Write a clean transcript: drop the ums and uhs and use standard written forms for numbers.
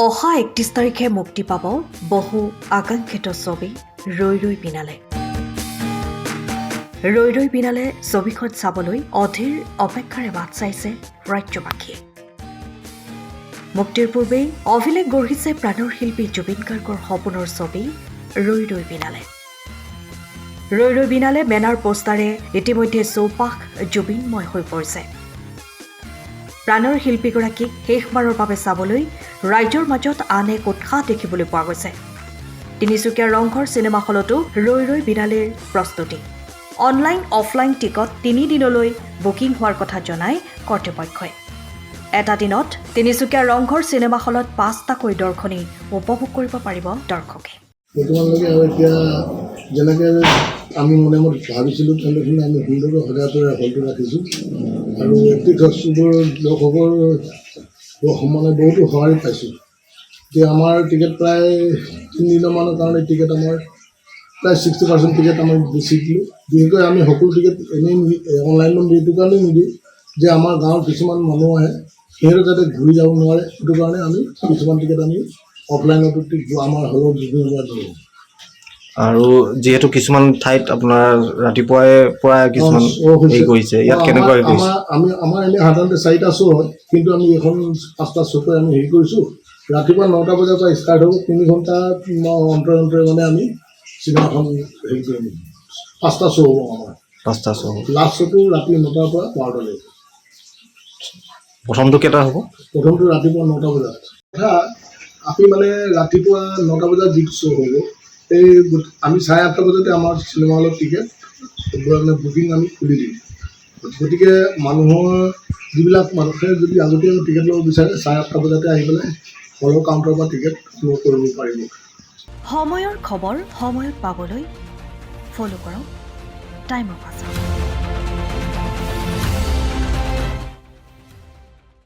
অহা ৩১ তাৰিখে মুক্তি পাব বহু আকাংক্ষিত ছবি ৰৈ ৰৈ বিনালে। ৰৈ ৰৈ বিনালে ছবিখন চাবলৈ অধীৰ অপেক্ষাৰে বাট চাইছে ৰাজ্যবাসীয়ে। মুক্তিৰ পূৰ্বেই অভিলেখ গঢ়িছে প্ৰাণৰ শিল্পী জুবিন গাৰ্গৰ সপোনৰ ছবি ৰৈ ৰৈ বিনালে। ৰৈ ৰৈ বিনালে বেনাৰ পোষ্টাৰে ইতিমধ্যে চৌপাশ জুবিনময় হৈ পৰিছে। প্ৰাণৰ শিল্পীগৰাকীক শেষবাৰৰ বাবে চাবলৈ ৰাইজৰ মাজত আন এক উৎসাহ দেখিবলৈ পোৱা গৈছে। তিনিচুকীয়া ৰংঘৰ চিনেমা হলতো ৰৈ ৰৈ বিনালেৰ প্ৰস্তুতি। অনলাইন অফলাইন টিকট ৩ দিনলৈ বুকিং হোৱাৰ কথা জনায় কৰ্তৃপক্ষই। এটা দিনত তিনিচুকীয়া ৰংঘৰ চিনেমা হলত ৫টাকৈ দৰ্শনী উপভোগ কৰিব পাৰিব দৰ্শকে। বৰ্তমানলৈকে আৰু এতিয়া যেনেকৈ আমি মনে মনে ভাবিছিলোঁ তেনেধৰণে আমি সুন্দৰকৈ সজাই হলটো ৰাখিছোঁ আৰু ৩১ অক্টোবৰ লোকসকলৰ মানে বহুতো সঁহাৰি পাইছোঁ। এতিয়া আমাৰ টিকেট প্ৰায় ৩ দিনমানৰ কাৰণে টিকেট আমাৰ প্ৰায় 60% টিকেট আমি বেছি দিলোঁ। বিশেষকৈ আমি সকলো টিকেট এনেই অনলাইনত এইটো কাৰণেই নিদিওঁ যে আমাৰ গাঁৱৰ কিছুমান মানুহ আহে, সিহঁতে যাতে ঘূৰি যাব নোৱাৰে, সেইটো কাৰণে আমি কিছুমান টিকেট আমি অফলাইনতো আমাৰ হলত দিওঁ। আৰু যিহেতু কিছুমান ঠাইত আপোনাৰ ৰাতিপুৱাই পৰা কিছুমান হেৰি কৰিছে, ইয়াত কেনেকুৱা কৰিছে? আমাৰ এনেই সাধাৰণতে 4টা শ্ব' হয়, কিন্তু আমি এখন 5টা শ্ব'কৈ আমি হেৰি কৰিছোঁ। ৰাতিপুৱা 9টা বজাৰ পৰা ষ্টাৰ্ট হ'ব, 3 ঘণ্টা অন্তৰে মানে আমি চিনেমাখন হেৰি কৰিম। 5টা শ্ব' হ'ব আমাৰ। 5টা শ্ব' হ'ব। লাষ্ট শ্ব'টো ৰাতি 9টাৰ পৰা 12টালৈকে। প্ৰথমটো কেইটা হ'ব? প্ৰথমটো ৰাতিপুৱা 9টা বজাত। আমি মানে ৰাতিপুৱা 9টা বজাত যিটো শ্ব' হ'ব, এই আমি 8:30 বজাতে আমাৰ চিনেমা হলত টিকেট মানে বুকিং আমি খুলি দিম। গতিকে মানুহৰ যিবিলাক মানুহে যদি আগতীয়াকৈ টিকেট ল'ব বিচাৰে 8:30 বজাতে আহি পেলাই হলৰ কাউণ্টাৰৰ পৰা টিকেট ল'ব কৰিব পাৰিব। সময়ৰ খবৰ সময়ত পাবলৈ ফ'ল' কৰক টাইম অফ আছাম।